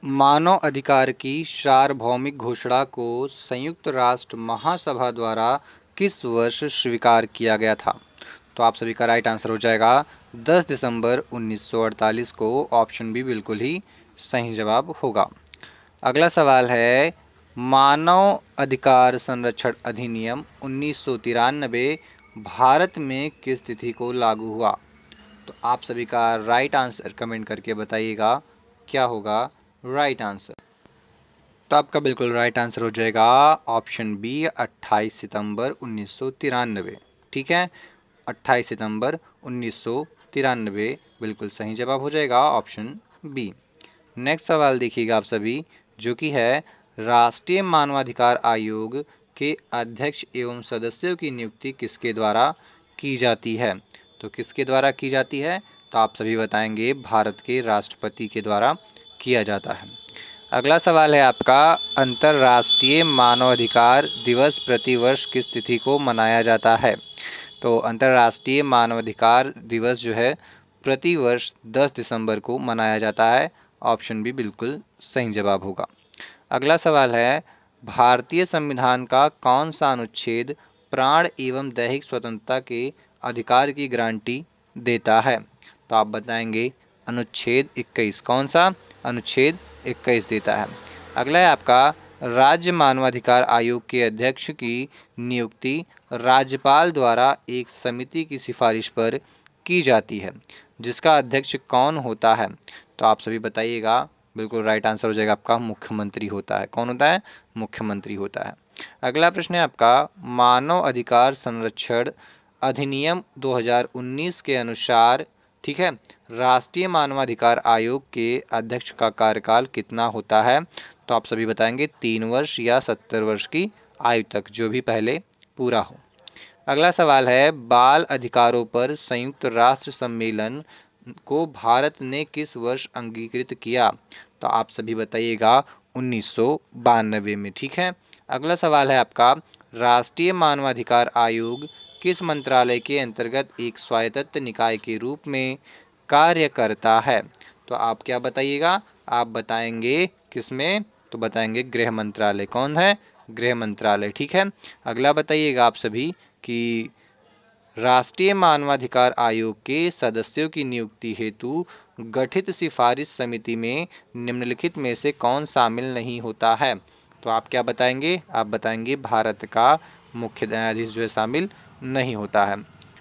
मानव अधिकार की सार्वभौमिक घोषणा को संयुक्त राष्ट्र महासभा द्वारा किस वर्ष स्वीकार किया गया था? तो आप सभी का राइट आंसर हो जाएगा 10 दिसंबर 1948 को। ऑप्शन बी बिल्कुल ही सही जवाब होगा। अगला सवाल है, मानव अधिकार संरक्षण अधिनियम 1993 भारत में किस तिथि को लागू हुआ? तो आप सभी का राइट आंसर कमेंट करके बताइएगा क्या होगा राइट आंसर। तो आपका बिल्कुल राइट आंसर हो जाएगा ऑप्शन बी 28 सितंबर 1993। ठीक है, 28 सितंबर 1993 बिल्कुल सही जवाब हो जाएगा ऑप्शन बी। नेक्स्ट सवाल देखिएगा आप सभी, जो कि है राष्ट्रीय मानवाधिकार आयोग के अध्यक्ष एवं सदस्यों की नियुक्ति किसके द्वारा की जाती है? तो किसके द्वारा की जाती है? तो आप सभी बताएंगे भारत के राष्ट्रपति के द्वारा किया जाता है। अगला सवाल है आपका, अंतर्राष्ट्रीय मानवाधिकार दिवस प्रतिवर्ष किस तिथि को मनाया जाता है? तो अंतर्राष्ट्रीय मानवाधिकार दिवस जो है प्रतिवर्ष 10 दिसंबर को मनाया जाता है। ऑप्शन बी बिल्कुल सही जवाब होगा। अगला सवाल है, भारतीय संविधान का कौन सा अनुच्छेद प्राण एवं दैहिक स्वतंत्रता के अधिकार की गारंटी देता है? तो आप बताएंगे अनुच्छेद 21। कौन सा? अनुच्छेद 21 देता है। अगला है आपका, राज्य मानवाधिकार आयोग के अध्यक्ष की नियुक्ति राज्यपाल द्वारा एक समिति की सिफारिश पर की जाती है, जिसका अध्यक्ष कौन होता है? तो आप सभी बताइएगा। बिल्कुल राइट आंसर हो जाएगा आपका मुख्यमंत्री होता है। कौन होता है? मुख्यमंत्री होता है। अगला प्रश्न है आपका, मानव अधिकार संरक्षण अधिनियम 2019 के अनुसार, ठीक है, राष्ट्रीय मानवाधिकार आयोग के अध्यक्ष का कार्यकाल कितना होता है? तो आप सभी बताएंगे 3 वर्ष या 70 वर्ष की आयु तक, जो भी पहले पूरा हो। अगला सवाल है, बाल अधिकारों पर संयुक्त राष्ट्र सम्मेलन को भारत ने किस वर्ष अंगीकृत किया? तो आप सभी बताइएगा 1992 में। ठीक है। अगला सवाल है आपका, राष्ट्रीय मानवाधिकार आयोग किस मंत्रालय के अंतर्गत एक स्वायत्त निकाय के रूप में कार्य करता है? तो आप क्या बताइएगा? आप बताएंगे किसमें? तो बताएंगे गृह मंत्रालय। कौन है? गृह मंत्रालय। ठीक है। अगला बताइएगा आप सभी कि राष्ट्रीय मानवाधिकार आयोग के सदस्यों की नियुक्ति हेतु गठित सिफारिश समिति में निम्नलिखित में से कौन शामिल नहीं होता है? तो आप क्या बताएंगे? आप बताएंगे भारत का मुख्य न्यायाधीश जो है शामिल नहीं होता है।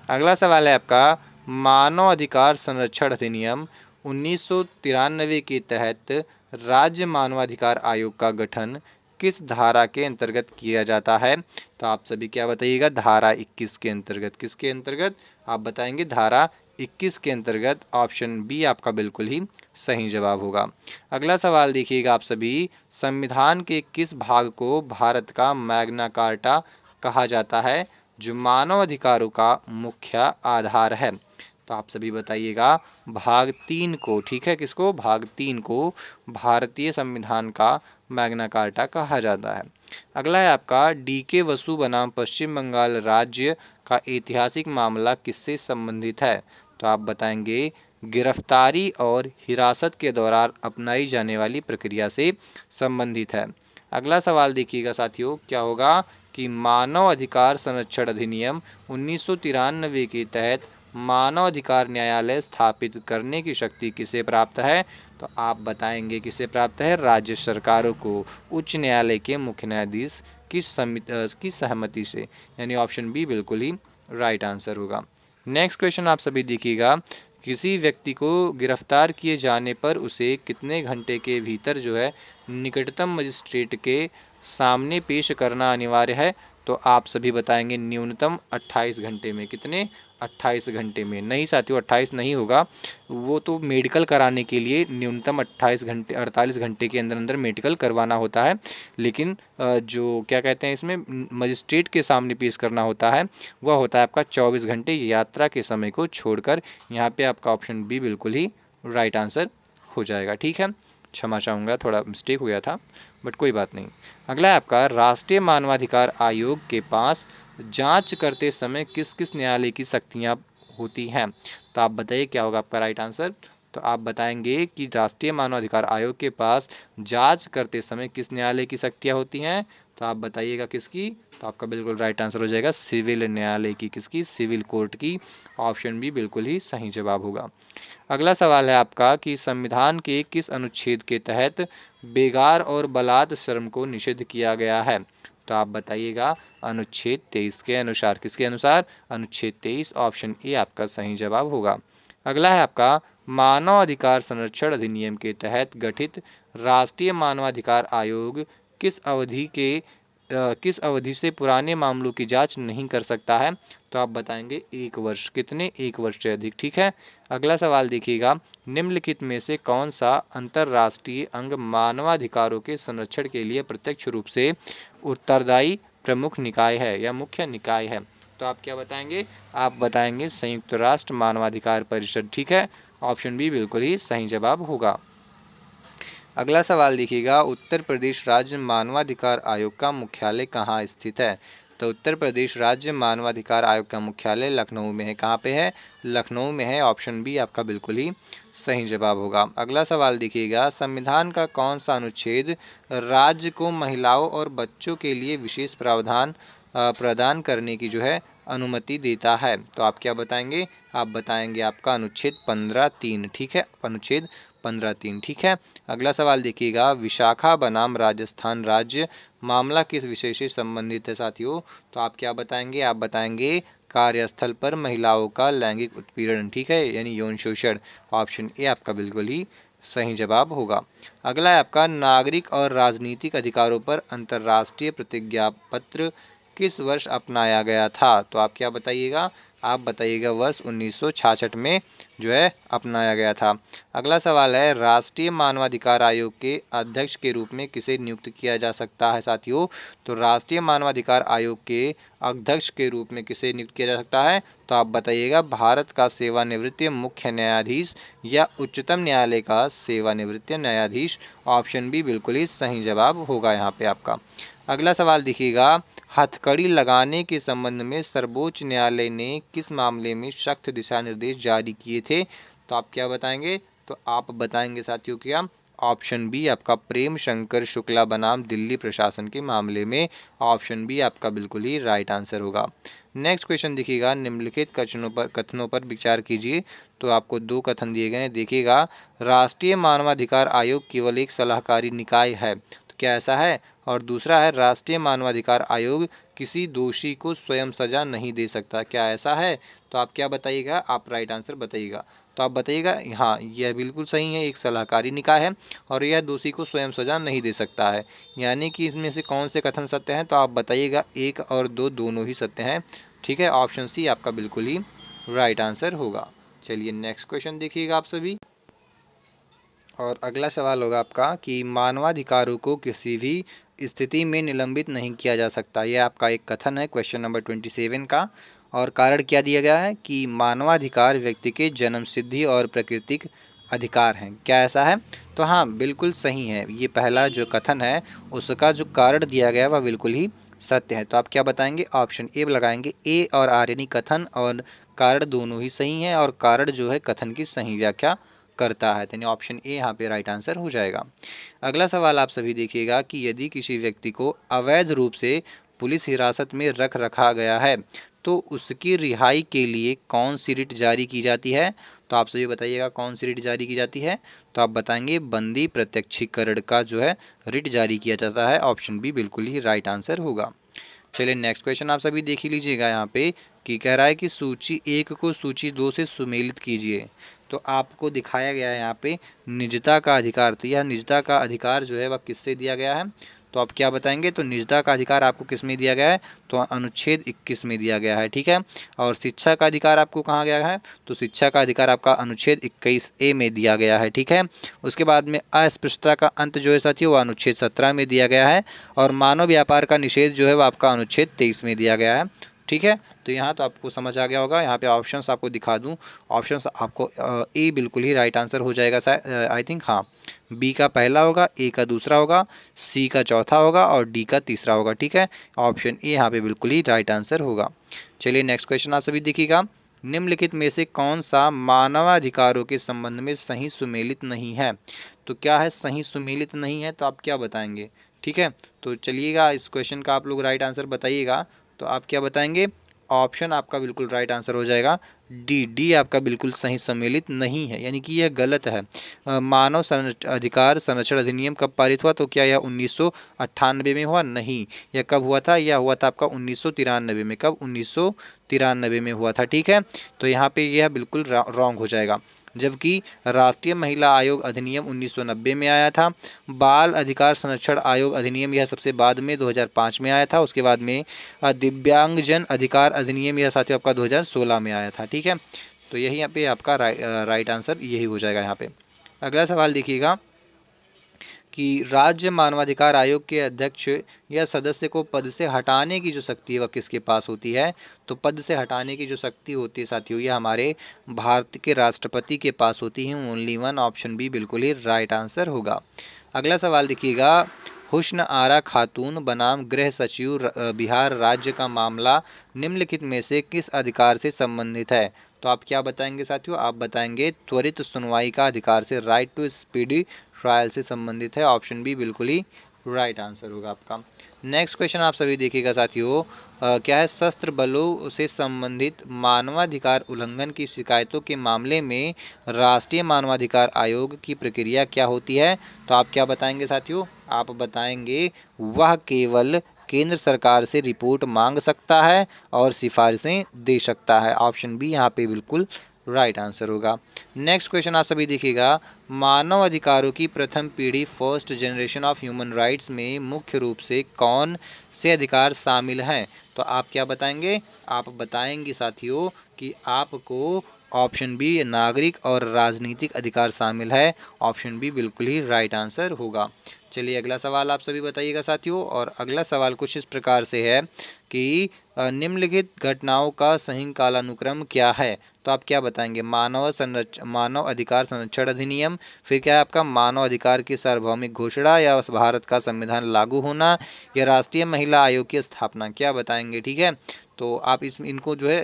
अगला सवाल है आपका, मानव अधिकार संरक्षण अधिनियम 1993 के तहत राज्य मानवाधिकार आयोग का गठन किस धारा के अंतर्गत किया जाता है? तो आप सभी क्या बताइएगा? धारा 21 के अंतर्गत। किसके अंतर्गत? आप बताएंगे धारा 21 के अंतर्गत। ऑप्शन बी आपका बिल्कुल ही सही जवाब होगा। अगला सवाल देखिएगा आप सभी, संविधान के किस भाग को भारत का मैग्ना कार्टा कहा जाता है, जो मानव अधिकारों का मुख्य आधार है? तो आप सभी बताइएगा भाग 3 को। ठीक है, किसको? भाग 3 को भारतीय संविधान का मैग्ना कार्टा कहा जाता है। अगला है आपका, डीके वसु बनाम पश्चिम बंगाल राज्य का ऐतिहासिक मामला किससे संबंधित है? तो आप बताएंगे गिरफ्तारी और हिरासत के दौरान अपनाई जाने वाली प्रक्रिया से संबंधित है। अगला सवाल देखिएगा साथियों, क्या होगा कि मानव अधिकार संरक्षण अधिनियम 1993 के तहत मानव अधिकार न्यायालय स्थापित करने की शक्ति किसे प्राप्त है? तो आप बताएंगे किसे प्राप्त है? राज्य सरकारों को, उच्च न्यायालय के मुख्य न्यायाधीश की सहमति से। यानी ऑप्शन बी बिल्कुल ही राइट आंसर होगा। नेक्स्ट क्वेश्चन आप सभी देखिएगा, किसी व्यक्ति को गिरफ्तार किए जाने पर उसे कितने घंटे के भीतर जो है निकटतम मजिस्ट्रेट के सामने पेश करना अनिवार्य है? तो आप सभी बताएंगे न्यूनतम 28 घंटे में। कितने? 28 घंटे में। नहीं साथियों, 28 नहीं होगा, वो तो मेडिकल कराने के लिए न्यूनतम 28 घंटे 48 घंटे के अंदर अंदर मेडिकल करवाना होता है। लेकिन जो क्या कहते हैं इसमें मजिस्ट्रेट के सामने पेश करना होता है, वह होता है आपका 24 घंटे यात्रा के समय को छोड़कर। यहाँ पे आपका ऑप्शन बी बिल्कुल ही राइट आंसर हो जाएगा। ठीक है, क्षमा चाहूँगा, थोड़ा मिस्टेक हो गया था, बट कोई बात नहीं। अगला है आपका, राष्ट्रीय मानवाधिकार आयोग के पास जांच करते समय किस किस न्यायालय की शक्तियां होती हैं? तो आप बताइए क्या होगा आपका राइट आंसर? तो आप बताएंगे कि राष्ट्रीय मानवाधिकार आयोग के पास जांच करते समय किस न्यायालय की शक्तियाँ होती हैं? तो आप बताइएगा किसकी? तो आपका बिल्कुल राइट आंसर हो जाएगा सिविल न्यायालय की। किसकी? सिविल कोर्ट की। ऑप्शन बी बिल्कुल ही सही जवाब होगा। अगला सवाल है आपका कि संविधान के किस अनुच्छेद के तहत बेगार और बलात् श्रम को निषिद्ध किया गया है? तो आप बताइएगा अनुच्छेद 23 के अनुसार। किसके अनुसार? अनुच्छेद 23। ऑप्शन ए आपका सही जवाब होगा। अगला है आपका मानव अधिकार संरक्षण अधिनियम के तहत गठित राष्ट्रीय मानवाधिकार आयोग किस अवधि से पुराने मामलों की जांच नहीं कर सकता है? तो आप बताएंगे 1 वर्ष। कितने? 1 वर्ष से अधिक। ठीक है। अगला सवाल देखिएगा, निम्नलिखित में से कौन सा अंतर्राष्ट्रीय अंग मानवाधिकारों के संरक्षण के लिए प्रत्यक्ष रूप से उत्तरदायी प्रमुख निकाय है या मुख्य निकाय है? तो आप क्या बताएंगे? आप बताएंगे संयुक्त राष्ट्र मानवाधिकार परिषद। ठीक है। ऑप्शन बी बिल्कुल ही सही जवाब होगा। अगला सवाल देखिएगा, उत्तर प्रदेश राज्य मानवाधिकार आयोग का मुख्यालय कहाँ स्थित है? तो उत्तर प्रदेश राज्य मानवाधिकार आयोग का मुख्यालय लखनऊ में है। कहाँ पे है? लखनऊ में है। ऑप्शन बी आपका बिल्कुल ही सही जवाब होगा। अगला सवाल देखिएगा, संविधान का कौन सा अनुच्छेद राज्य को महिलाओं और बच्चों के लिए विशेष प्रावधान प्रदान करने की जो है अनुमति देता है? तो आप क्या बताएंगे? आप बताएंगे आपका अनुच्छेद 15(3). ठीक है। अनुच्छेद 15(3). ठीक है। अगला सवाल देखिएगा, विशाखा बनाम राजस्थान राज्य मामला किस विषय से संबंधित है साथियों? तो आप क्या बताएंगे? आप बताएंगे कार्यस्थल पर महिलाओं का लैंगिक उत्पीड़न। ठीक है, यानी यौन शोषण। ऑप्शन ए आपका बिल्कुल ही सही जवाब होगा। अगला है आपका नागरिक और राजनीतिक अधिकारों पर अंतर्राष्ट्रीय प्रतिज्ञा पत्र किस वर्ष अपनाया गया था? तो आप क्या बताइएगा? आप बताइएगा वर्ष 1966 में जो है अपनाया गया था। अगला सवाल है, राष्ट्रीय मानवाधिकार आयोग के अध्यक्ष के रूप में किसे नियुक्त किया जा सकता है साथियों? तो राष्ट्रीय मानवाधिकार आयोग के अध्यक्ष के रूप में किसे नियुक्त किया जा सकता है? तो आप बताइएगा भारत का सेवानिवृत्त मुख्य न्यायाधीश या उच्चतम न्यायालय का सेवानिवृत्त न्यायाधीश। ऑप्शन बी बिल्कुल ही सही जवाब होगा यहाँ पे आपका। अगला सवाल देखिएगा, हथकड़ी लगाने के संबंध में सर्वोच्च न्यायालय ने किस मामले में सख्त दिशा निर्देश जारी किए थे? तो आप क्या बताएंगे? तो आप बताएंगे साथियों क्या? ऑप्शन बी आपका प्रेम शंकर शुक्ला बनाम दिल्ली प्रशासन के मामले में। ऑप्शन बी आपका बिल्कुल ही राइट आंसर होगा। नेक्स्ट क्वेश्चन देखिएगा, निम्नलिखित कथनों पर विचार कीजिए। तो आपको 2 कथन दिए गए हैं। देखिएगा, राष्ट्रीय मानवाधिकार आयोग केवल एक सलाहकारी निकाय है। तो क्या ऐसा है? और दूसरा है, राष्ट्रीय मानवाधिकार आयोग किसी दोषी को स्वयं सजा नहीं दे सकता। क्या ऐसा है? तो आप क्या बताइएगा? आप राइट आंसर बताइएगा। तो आप बताइएगा हाँ, यह बिल्कुल सही है, एक सलाहकारी निकाय है और यह दोषी को स्वयं सजा नहीं दे सकता है। यानी कि इसमें से कौन से कथन सत्य हैं? तो आप बताइएगा 1 और 2 दोनों ही सत्य हैं। ठीक है। ऑप्शन सी आपका बिल्कुल ही राइट आंसर होगा। चलिए नेक्स्ट क्वेश्चन देखिएगा आप सभी। और अगला सवाल होगा आपका कि मानवाधिकारों को किसी भी स्थिति में निलंबित नहीं किया जा सकता। यह आपका एक कथन है क्वेश्चन नंबर 27 का। और कारण क्या दिया गया है कि मानवाधिकार व्यक्ति के जन्म सिद्धि और प्राकृतिक अधिकार हैं। क्या ऐसा है? तो हाँ, बिल्कुल सही है। ये पहला जो कथन है उसका जो कारण दिया गया है वह बिल्कुल ही सत्य है। तो आप क्या बताएंगे? ऑप्शन ए लगाएंगे। ए और आर यानी कथन और कारण दोनों ही सही हैं और कारण जो है कथन की सही व्याख्या करता है। यानी ऑप्शन ए यहाँ पे राइट आंसर हो जाएगा। अगला सवाल आप सभी देखिएगा कि यदि किसी व्यक्ति को अवैध रूप से पुलिस हिरासत में रखा गया है तो उसकी रिहाई के लिए कौन सी रिट जारी की जाती है? तो आप सभी बताइएगा कौन सी रिट जारी की जाती है? तो आप बताएंगे बंदी प्रत्यक्षीकरण का जो है रिट जारी किया जाता है। ऑप्शन बी बिल्कुल ही राइट आंसर होगा। चलिए नेक्स्ट क्वेश्चन आप सभी देख ही लीजिएगा यहाँ पे कि कह रहा है कि सूची 1 को सूची 2 से सुमेलित कीजिए। तो आपको दिखाया गया है यहाँ पे निजता का अधिकार। तो यह निजता का अधिकार जो है वह किससे दिया गया है? तो आप क्या बताएंगे? तो निजता का अधिकार आपको किस में दिया गया है? तो अनुच्छेद 21 में दिया गया है। ठीक है। और शिक्षा का अधिकार आपको कहाँ गया है? तो शिक्षा का अधिकार आपका अनुच्छेद 21A में दिया गया है। ठीक है। उसके बाद में अस्पृश्यता का अंत जो है साथियों वो अनुच्छेद 17 में दिया गया है। और मानव व्यापार का निषेध जो है वो आपका अनुच्छेद 23 में दिया गया है। ठीक है। तो यहाँ तो आपको समझ आ गया होगा। यहाँ पे ऑप्शंस आपको दिखा दूँ। ऑप्शंस आपको ए बिल्कुल ही राइट आंसर हो जाएगा आई थिंक। हाँ, बी का पहला होगा, ए का दूसरा होगा, सी का चौथा होगा और डी का तीसरा होगा। ठीक है। ऑप्शन ए यहाँ पे बिल्कुल ही राइट आंसर होगा। चलिए नेक्स्ट क्वेश्चन आप सभी देखिएगा। निम्नलिखित में से कौन सा मानवाधिकारों के संबंध में सही सुमेलित नहीं है? तो क्या है सही सुमेलित नहीं है, तो आप क्या बताएंगे? ठीक है, तो चलिएगा इस क्वेश्चन का आप लोग राइट आंसर बताइएगा। तो आप क्या बताएंगे? ऑप्शन आपका बिल्कुल राइट आंसर हो जाएगा डी आपका बिल्कुल सही सम्मिलित नहीं है, यानी कि यह गलत है। मानव अधिकार संरक्षण अधिनियम कब पारित हुआ? तो क्या यह 1998 में हुआ? नहीं। यह कब हुआ था? यह हुआ था आपका 1993 में। कब? 1993 में हुआ था। ठीक है, तो यहाँ पे यह बिल्कुल रॉन्ग हो जाएगा। जबकि राष्ट्रीय महिला आयोग अधिनियम 1990 में आया था। बाल अधिकार संरक्षण आयोग अधिनियम यह सबसे बाद में 2005 में आया था। उसके बाद में दिव्यांगजन अधिकार अधिनियम यह साथियों आपका 2016 में आया था। ठीक है, तो यही यहाँ पे आपका राइट आंसर यही हो जाएगा यहाँ पे। अगला सवाल देखिएगा कि राज्य मानवाधिकार आयोग के अध्यक्ष या सदस्य को पद से हटाने की जो शक्ति है वह किसके पास होती है? तो पद से हटाने की जो शक्ति होती है साथियों ये हमारे भारत के राष्ट्रपति के पास होती है। ओनली वन, ऑप्शन बी बिल्कुल ही राइट आंसर होगा। अगला सवाल देखिएगा, हुस्न आरा खातून बनाम गृह सचिव बिहार राज्य का मामला निम्नलिखित में से किस अधिकार से संबंधित है? तो आप क्या बताएंगे साथियों? आप बताएंगे त्वरित सुनवाई का अधिकार से, राइट टू स्पीडी ट्रायल से संबंधित है। ऑप्शन बी बिल्कुल ही राइट आंसर होगा आपका। नेक्स्ट क्वेश्चन आप सभी देखिएगा साथियों, क्या है? सशस्त्र बलों से संबंधित मानवाधिकार उल्लंघन की शिकायतों के मामले में राष्ट्रीय मानवाधिकार आयोग की प्रक्रिया क्या होती है? तो आप क्या बताएंगे साथियों? आप बताएंगे वह केवल केंद्र सरकार से रिपोर्ट मांग सकता है और सिफारिशें दे सकता है। ऑप्शन बी यहाँ पे बिल्कुल राइट आंसर होगा। नेक्स्ट क्वेश्चन आप सभी देखिएगा, मानव अधिकारों की प्रथम पीढ़ी first generation of human rights में मुख्य रूप से कौन से अधिकार शामिल हैं? तो आप क्या बताएंगे? आप बताएंगे साथियों कि आपको ऑप्शन बी नागरिक और राजनीतिक अधिकार शामिल है। ऑप्शन बी बिल्कुल ही राइट आंसर होगा। चलिए अगला सवाल आप सभी बताइएगा साथियों, और अगला सवाल कुछ इस प्रकार से है कि निम्नलिखित घटनाओं का सही कालानुक्रम क्या है? तो आप क्या बताएंगे? मानव अधिकार संरक्षण अधिनियम, फिर क्या है आपका मानव अधिकार की सार्वभौमिक घोषणा, या भारत का संविधान लागू होना, या राष्ट्रीय महिला आयोग की स्थापना? क्या बताएंगे? ठीक है, तो आप इनको जो है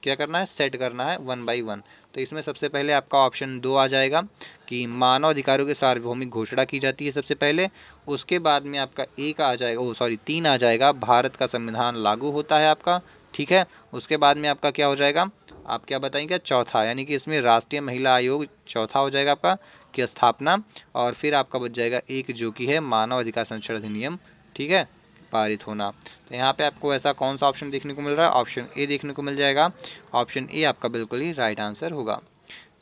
क्या करना है? सेट करना है वन बाई वन। तो इसमें सबसे पहले आपका ऑप्शन 2 आ जाएगा कि मानव अधिकारों की सार्वभौमिक घोषणा की जाती है सबसे पहले। उसके बाद में आपका एक आ जाएगा, 3 आ जाएगा, भारत का संविधान लागू होता है आपका। ठीक है, उसके बाद में आपका क्या हो जाएगा? आप क्या बताएंगे? चौथा, यानी कि इसमें राष्ट्रीय महिला आयोग चौथा हो जाएगा आपका की स्थापना। और फिर आपका बच जाएगा एक, जो कि है मानव अधिकार संरक्षण अधिनियम, ठीक है, पारित होना। तो यहाँ पे आपको ऐसा कौन सा ऑप्शन देखने को मिल रहा है? ऑप्शन ए देखने को मिल जाएगा। ऑप्शन ए आपका बिल्कुल ही राइट आंसर होगा।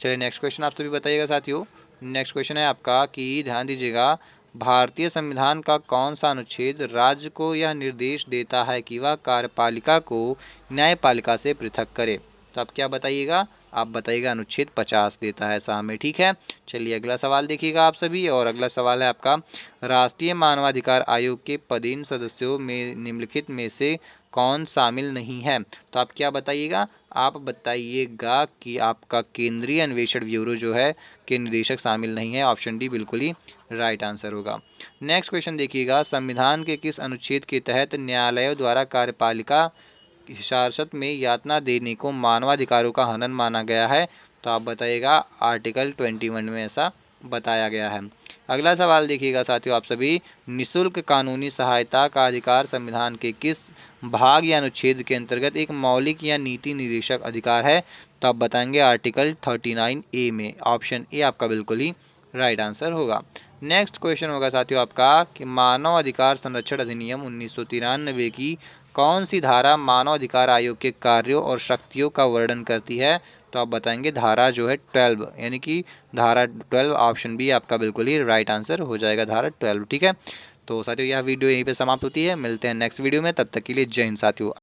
चलिए नेक्स्ट क्वेश्चन आप सभी बताइएगा साथियों। नेक्स्ट क्वेश्चन है आपका कि ध्यान दीजिएगा, भारतीय संविधान का कौन सा अनुच्छेद राज्य को यह निर्देश देता है कि वह कार्यपालिका को न्यायपालिका से पृथक करे? तो आप क्या बताइएगा? आप बताइएगा अनुच्छेद 50 देता है ऐसा हमें। ठीक है, चलिए अगला सवाल देखिएगा आप सभी, और अगला सवाल है आपका, राष्ट्रीय मानवाधिकार आयोग के पदेन सदस्यों में निम्नलिखित में से कौन शामिल नहीं है? तो आप क्या बताइएगा? आप बताइएगा कि आपका केंद्रीय अन्वेषण ब्यूरो जो है के निदेशक शामिल नहीं है। ऑप्शन डी बिल्कुल ही राइट आंसर होगा। नेक्स्ट क्वेश्चन देखिएगा, संविधान के किस अनुच्छेद के तहत न्यायालयों द्वारा कार्यपालिका हिरासत में यातना देने को मानवाधिकारों का हनन माना गया है? तो आप बताइएगा आर्टिकल 21 में ऐसा बताया गया है। अगला सवाल देखिएगा साथियों आप सभी, निशुल्क कानूनी सहायता का अधिकार संविधान के किस भाग या अनुच्छेद के अंतर्गत एक मौलिक या नीति निर्देशक अधिकार है? तो आप बताएंगे आर्टिकल 39 ए में। ऑप्शन ए आपका बिल्कुल ही राइट आंसर होगा। नेक्स्ट क्वेश्चन होगा साथियों आपका कि मानव अधिकार संरक्षण अधिनियम 1993 की कौन सी धारा मानव अधिकार आयोग के कार्यों और शक्तियों का वर्णन करती है? तो आप बताएंगे धारा जो है 12, यानी कि धारा 12। ऑप्शन बी आपका बिल्कुल ही राइट आंसर हो जाएगा, धारा 12। ठीक है, तो साथियों यह वीडियो यहीं पे समाप्त होती है। मिलते हैं नेक्स्ट वीडियो में, तब तक के लिए जय हिंद साथियों।